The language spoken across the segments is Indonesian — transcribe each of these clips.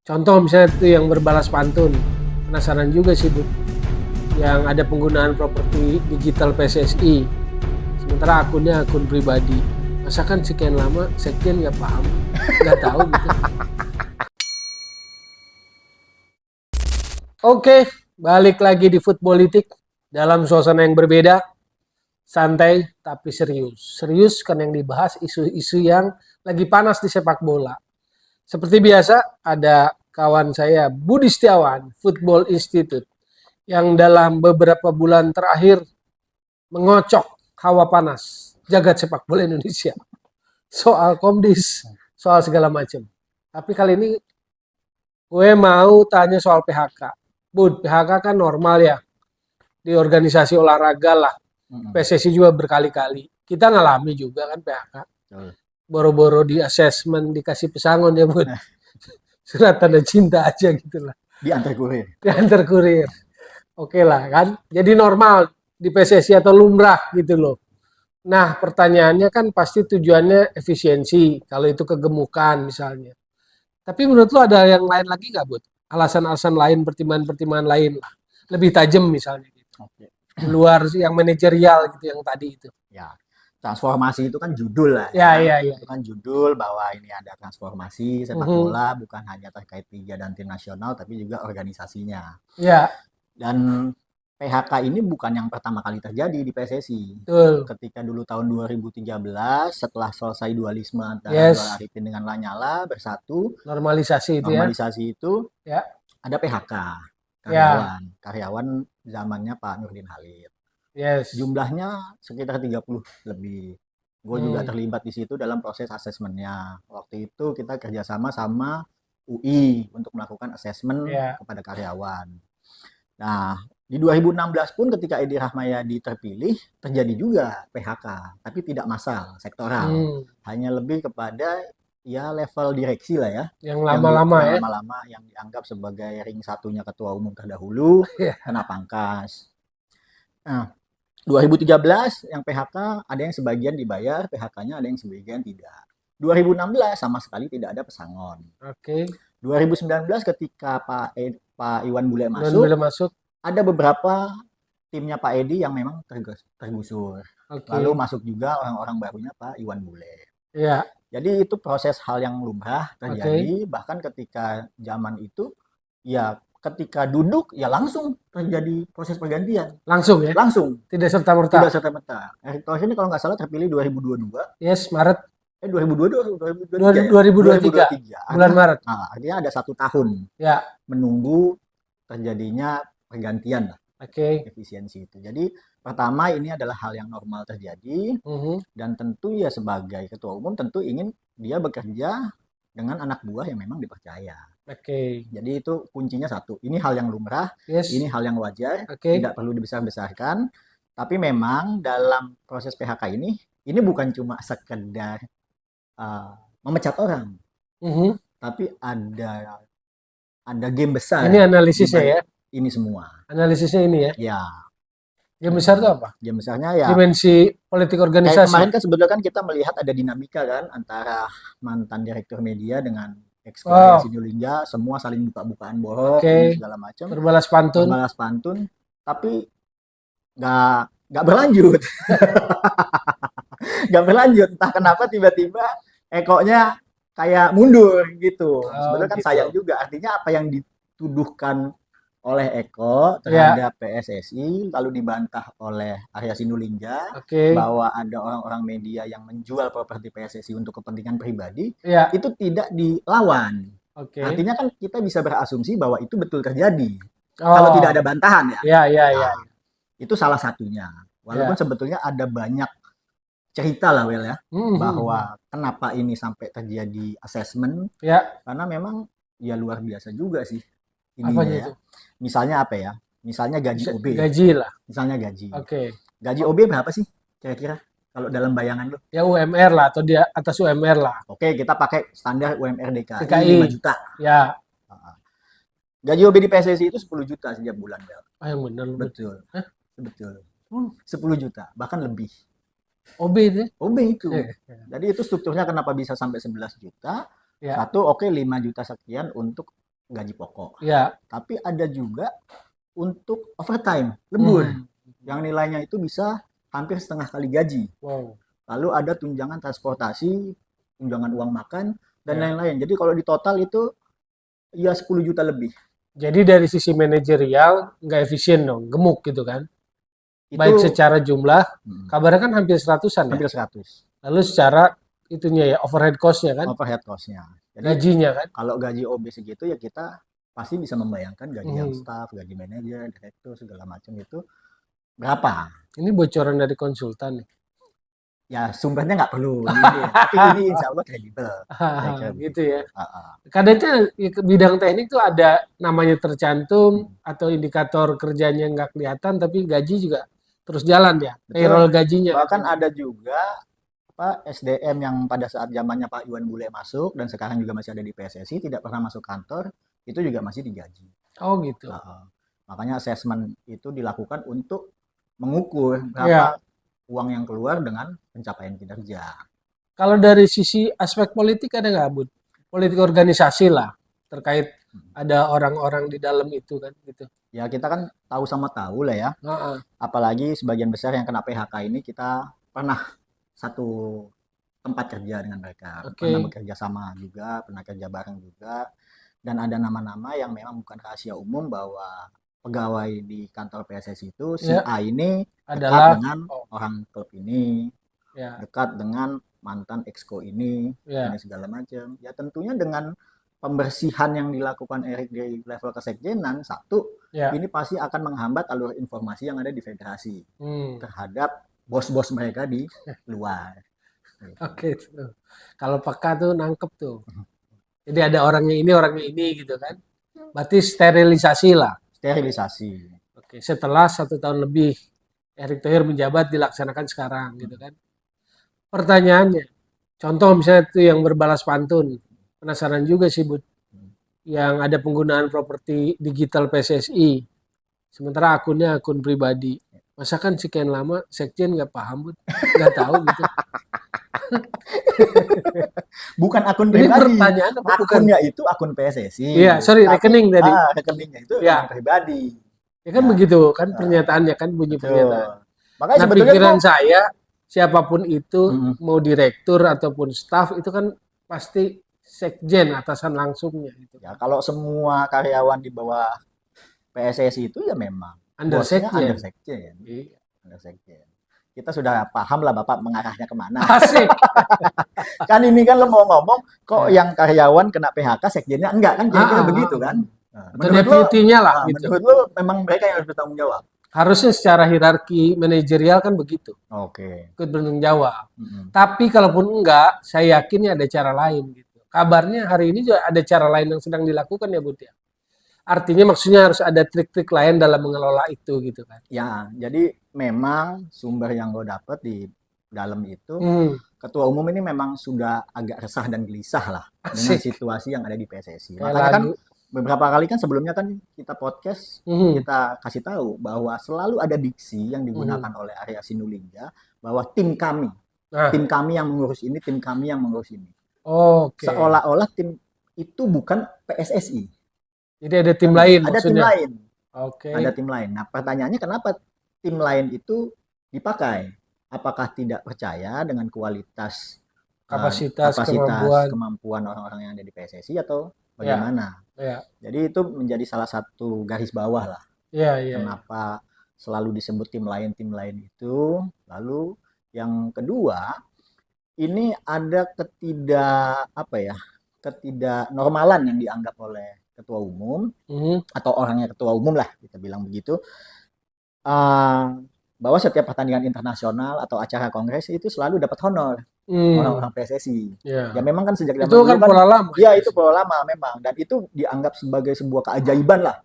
Contoh misalnya itu yang berbalas pantun. Penasaran juga sih, Bu. Yang ada penggunaan properti digital PSSI. Sementara akunnya akun pribadi. Masa kan sekian lama sekjen nggak paham, nggak tahu gitu. Oke, balik lagi di Footballitik dalam suasana yang berbeda, santai tapi serius. Serius kan yang dibahas isu-isu yang lagi panas di sepak bola. Seperti biasa, ada kawan saya Budi Setiawan, Football Institute, yang dalam beberapa bulan terakhir mengocok hawa panas jagat sepak bola Indonesia. Soal komdis, soal segala macam. Tapi kali ini gue mau tanya soal PHK. Bud, PHK kan normal ya di organisasi olahraga lah. PSSI juga berkali-kali. Kita ngalami juga kan PHK. Boro-boro di assessment dikasih pesangon ya Bud. Surat tanda cinta aja gitu lah. Diantar kurir. Diantar kurir. Oke lah kan. Jadi normal di PSSI atau lumrah gitu loh. Nah pertanyaannya kan pasti tujuannya efisiensi. Kalau itu kegemukan misalnya. Tapi menurut lo ada yang lain lagi nggak Bud? Alasan-alasan lain, pertimbangan-pertimbangan lain lah. Lebih tajam misalnya. Gitu. Oke. Di luar yang manajerial gitu yang tadi itu. Ya, transformasi itu kan judul lah. Ya, ya, ya. Itu kan judul bahwa ini ada transformasi sepak bola bukan hanya terkait liga dan tim nasional tapi juga organisasinya. Ya. Dan PHK ini bukan yang pertama kali terjadi di PSSI. Betul. Ketika dulu tahun 2013 setelah selesai dualisme antara Joel Arifin dengan Lanyala bersatu, normalisasi itu ya. Ada PHK karyawan zamannya Pak Nurdin Halid. Yes. Jumlahnya sekitar 30 lebih. Gue juga terlibat di situ dalam proses asesmennya. Waktu itu kita kerjasama sama UI untuk melakukan asesmen kepada karyawan. Nah, di 2016 pun ketika Edi Rahmayadi terpilih, terjadi juga PHK, tapi tidak massal, sektoral. Hanya lebih kepada ya level direksi lah ya. Yang lama-lama ya. Lama-lama yang dianggap sebagai ring satunya ketua umum terdahulu, kena pangkas. Nah, 2013 yang PHK ada yang sebagian dibayar, PHK-nya ada yang sebagian tidak. 2016 sama sekali tidak ada pesangon. Oke. 2019 ketika Pak Iwan Bule masuk, ada beberapa timnya Pak Edi yang memang tergusur. Lalu masuk juga orang-orang barunya Pak Iwan Bule. Iya. Jadi itu proses hal yang lumrah terjadi. Bahkan ketika zaman itu, ya ketika duduk ya langsung terjadi proses pergantian. Langsung ya? Langsung. Tidak serta-merta? Tidak serta-merta. Erick Thohir ini kalau nggak salah terpilih 2022. Yes, Maret. 2023. 2023. Bulan Maret. Nah, artinya ada 1 tahun. Ya. Menunggu terjadinya pergantian lah. Efisiensi itu. Jadi pertama ini adalah hal yang normal terjadi dan tentu ya sebagai ketua umum tentu ingin dia bekerja dengan anak buah yang memang dipercaya. Jadi itu kuncinya satu. Ini hal yang lumrah, ini hal yang wajar, tidak perlu dibesar-besarkan. Tapi memang dalam proses PHK ini bukan cuma sekedar memecat orang, tapi ada game besar. Ini analisisnya ya? Ini semua. Analisisnya ini ya? Ya. Game besar itu apa? Game besarnya ya dimensi politik organisasi. Kemarin kan sebetulnya kan kita melihat ada dinamika kan antara mantan direktur media dengan ex-Korea Sinulinga, semua saling buka-bukaan bohong segala macam. Berbalas pantun. Tapi nggak berlanjut. Nggak berlanjut. Entah kenapa tiba-tiba Eko-nya kayak mundur gitu. Sebenarnya kan sayang juga. Artinya apa yang dituduhkan oleh Eko terhadap PSSI lalu dibantah oleh Arya Sinulinga bahwa ada orang-orang media yang menjual properti PSSI untuk kepentingan pribadi itu tidak dilawan. Artinya kan kita bisa berasumsi bahwa itu betul terjadi kalau tidak ada bantahan ya. Itu salah satunya. Walaupun sebetulnya ada banyak cerita lah Wel ya bahwa kenapa ini sampai terjadi assessment karena memang ya luar biasa juga sih. Ininya ya. Misalnya apa ya? Misalnya gaji OB. Gaji lah. Misalnya gaji. Gaji OB berapa sih kira-kira kalau dalam bayangan lo? Ya UMR lah atau di atas UMR lah. Kita pakai standar UMR DKI 5 juta. Ya. Gaji OB di PSSI itu 10 juta setiap bulan, Bel. Yang benar. Betul. Betul. 10 juta, bahkan lebih. OB itu? OB itu. Jadi itu strukturnya kenapa bisa sampai 11 juta? Satu 5 juta sekian untuk gaji pokok. Ya. Tapi ada juga untuk overtime, lembur, yang nilainya itu bisa hampir setengah kali gaji. Wow. Lalu ada tunjangan transportasi, tunjangan uang makan, dan Ya. lain-lain. Jadi kalau di total itu ya 10 juta lebih. Jadi dari sisi manajerial nggak efisien dong, gemuk gitu kan. Baik Itu secara jumlah, kabarnya kan hampir 100-an ya. hampir 100 Lalu secara itunya ya, overhead cost-nya kan, overhead cost-nya. Jadi gajinya kan. kalau gaji OB segitu ya kita pasti bisa membayangkan gaji yang Hmm. staff, gaji manajer, direktur segala macam itu berapa. Ini bocoran dari konsultan nih. Ya sumbernya nggak perlu ini, tapi ini insya Allah kredibel. Gitu ya. Ah. Kadangnya ya, bidang teknik tuh ada namanya tercantum atau indikator kerjanya nggak kelihatan, tapi gaji juga terus jalan ya. Betul. Payroll gajinya. Bahkan ada juga SDM yang pada saat zamannya Pak Iwan Bule masuk dan sekarang juga masih ada di PSSI tidak pernah masuk kantor, itu juga masih digaji. Oh gitu. Makanya assessment itu dilakukan untuk mengukur berapa uang yang keluar dengan pencapaian kinerja. Kalau dari sisi aspek politik ada nggak, Bud? Politik organisasi lah, terkait ada orang-orang di dalam itu kan gitu. Ya kita kan tahu sama tahu lah ya. Apalagi sebagian besar yang kena PHK ini kita pernah satu tempat kerja dengan mereka. Pernah bekerja sama juga, pernah kerja bareng juga. Dan ada nama-nama yang memang bukan rahasia umum bahwa pegawai di kantor PSSI itu si A ini dekat dengan orang klub ini, dekat dengan mantan exco ini, dan segala macam. Ya tentunya dengan pembersihan yang dilakukan Erik di level kesekjenan, ini pasti akan menghambat alur informasi yang ada di federasi terhadap bos-bos mereka di luar. Oke, kalau peka tuh nangkep tuh. Jadi ada orangnya ini gitu kan. Berarti sterilisasi lah. Sterilisasi. Oke, setelah 1 tahun lebih Erick Thohir menjabat dilaksanakan sekarang gitu kan. Pertanyaannya, contoh misalnya itu yang berbalas pantun. Penasaran juga sih, Bud. Yang ada penggunaan properti digital PSSI. Sementara akunnya akun pribadi. Masa kan sekian lama sekjen nggak paham, Bud? Nggak tahu gitu. Bukan akun pribadi. Ini pertanyaan apa bukan? Akunnya itu akun PSSI. Iya, sorry, rekening tadi. Rekeningnya itu akun pribadi. Ya kan begitu kan pernyataannya kan bunyi pernyataan. Makanya nah pikiran saya siapapun itu mau direktur ataupun staf itu kan pasti sekjen atasan langsungnya gitu. Ya kalau semua karyawan di bawah PSSI itu ya memang under sekjen. Iya. Under sekjen. Kita sudah paham lah Bapak mengarahnya kemana. Asik. Kan ini kan lo mau ngomong kok yang karyawan kena PHK sekjennya enggak kan kira-kira begitu kan. Deputinya lah gitu. Menurut lo memang mereka yang harus bertanggung jawab. Harusnya secara hierarki manajerial kan begitu. Oke. Ikut bertanggung jawab. Tapi kalaupun enggak, saya yakin ada cara lain gitu. Kabarnya hari ini juga ada cara lain yang sedang dilakukan ya Bud ya. Artinya maksudnya harus ada trik-trik lain dalam mengelola itu gitu kan. Ya, jadi memang sumber yang gue dapet di dalam itu ketua umum ini memang sudah agak resah dan gelisah lah dengan situasi yang ada di PSSI. Makanya kan beberapa kali kan sebelumnya kan kita podcast kita kasih tahu bahwa selalu ada diksi yang digunakan oleh Arya Sinulinga bahwa tim kami yang mengurus ini, tim kami yang mengurus ini. Seolah-olah tim itu bukan PSSI. Jadi ada tim lain ada maksudnya? Tim lain. Oke. Ada tim lain. Nah, pertanyaannya kenapa tim lain itu dipakai? Apakah tidak percaya dengan kualitas kapasitas kemampuan orang-orang yang ada di PSSI atau bagaimana? Jadi itu menjadi salah satu garis bawah lah. Kenapa selalu disebut tim lain itu? Lalu yang kedua, ini ada ketidaknormalan yang dianggap oleh ketua umum atau orangnya ketua umum lah kita bilang begitu, bahwa setiap pertandingan internasional atau acara kongres itu selalu dapat honor orang-orang PSSI. Ya memang kan sejak zaman itu kan pola lama. Ya itu pola lama memang, dan itu dianggap sebagai sebuah keajaiban lah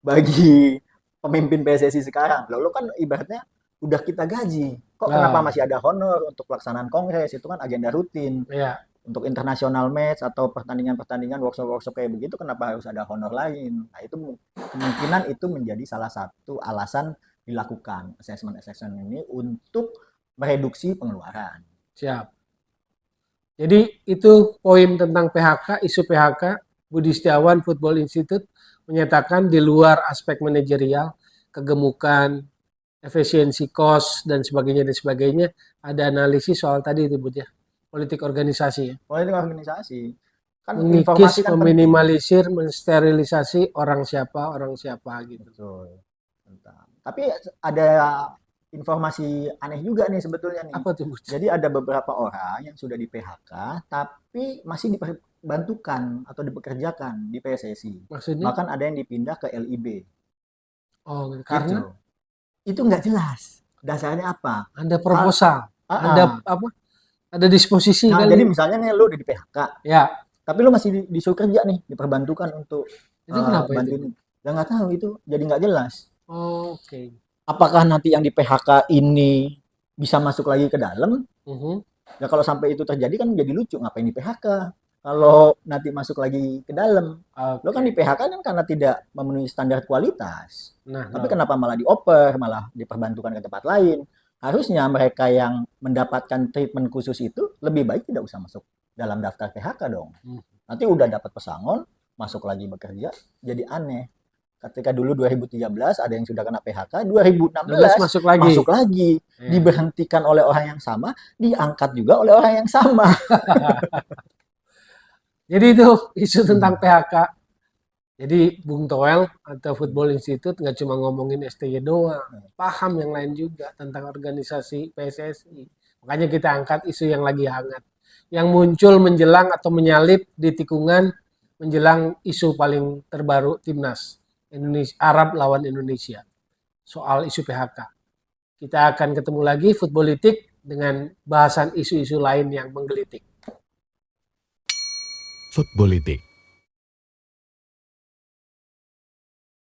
bagi pemimpin PSSI sekarang. Lalu kan ibaratnya udah kita gaji, kok kenapa masih ada honor untuk pelaksanaan kongres? Itu kan agenda rutin. Untuk internasional match atau pertandingan-pertandingan workshop kayak begitu, kenapa harus ada honor lain? Nah itu kemungkinan itu menjadi salah satu alasan dilakukan assessment ini untuk mereduksi pengeluaran. Siap. Jadi itu poin tentang PHK, isu PHK Budi Setiawan Football Institute menyatakan di luar aspek manajerial, kegemukan, efisiensi cost dan sebagainya, ada analisis soal tadi itu Bud ya, politik organisasi ya. Politik organisasi. Kan Mengikis, informasi kan penting. meminimalisir, mensterilisasi orang siapa gitu. Betul. Mantap. Tapi ada informasi aneh juga nih sebetulnya nih. Apa tuh Bud? Jadi ada beberapa orang yang sudah di PHK tapi masih dibantukan atau dipekerjakan di PSSI. Maksudnya? Bahkan ada yang dipindah ke LIB. Oh, karena itu nggak jelas. Dasarnya apa? ada proposal, ada apa? Ada disposisi Nah, kali. jadi misalnya nih lu udah di PHK. Ya. Tapi lu masih disuruh kerja nih, diperbantukan untuk Itu kenapa bantuin. itu? Ya nggak tahu itu, jadi nggak jelas. Oh, oke. Apakah nanti yang di PHK ini bisa masuk lagi ke dalam? Ya kalau sampai itu terjadi kan jadi lucu, ngapain di PHK? Kalau nanti masuk lagi ke dalam, lo kan di PHK kan karena tidak memenuhi standar kualitas. Tapi kenapa malah dioper, malah diperbantukan ke tempat lain? Harusnya mereka yang mendapatkan treatment khusus itu lebih baik tidak usah masuk dalam daftar PHK dong. Nanti udah dapat pesangon, masuk lagi bekerja, jadi aneh. Ketika dulu 2013 ada yang sudah kena PHK, 2016 masuk lagi. Diberhentikan oleh orang yang sama, diangkat juga oleh orang yang sama. Jadi itu isu tentang PHK. Jadi Bung Toel atau Football Institute nggak cuma ngomongin STY doang, paham yang lain juga tentang organisasi PSSI. Makanya kita angkat isu yang lagi hangat, yang muncul menjelang atau menyalip di tikungan menjelang isu paling terbaru Timnas Indonesia Arab lawan Indonesia soal isu PHK. Kita akan ketemu lagi Footballitik dengan bahasan isu-isu lain yang menggelitik. Footballitik.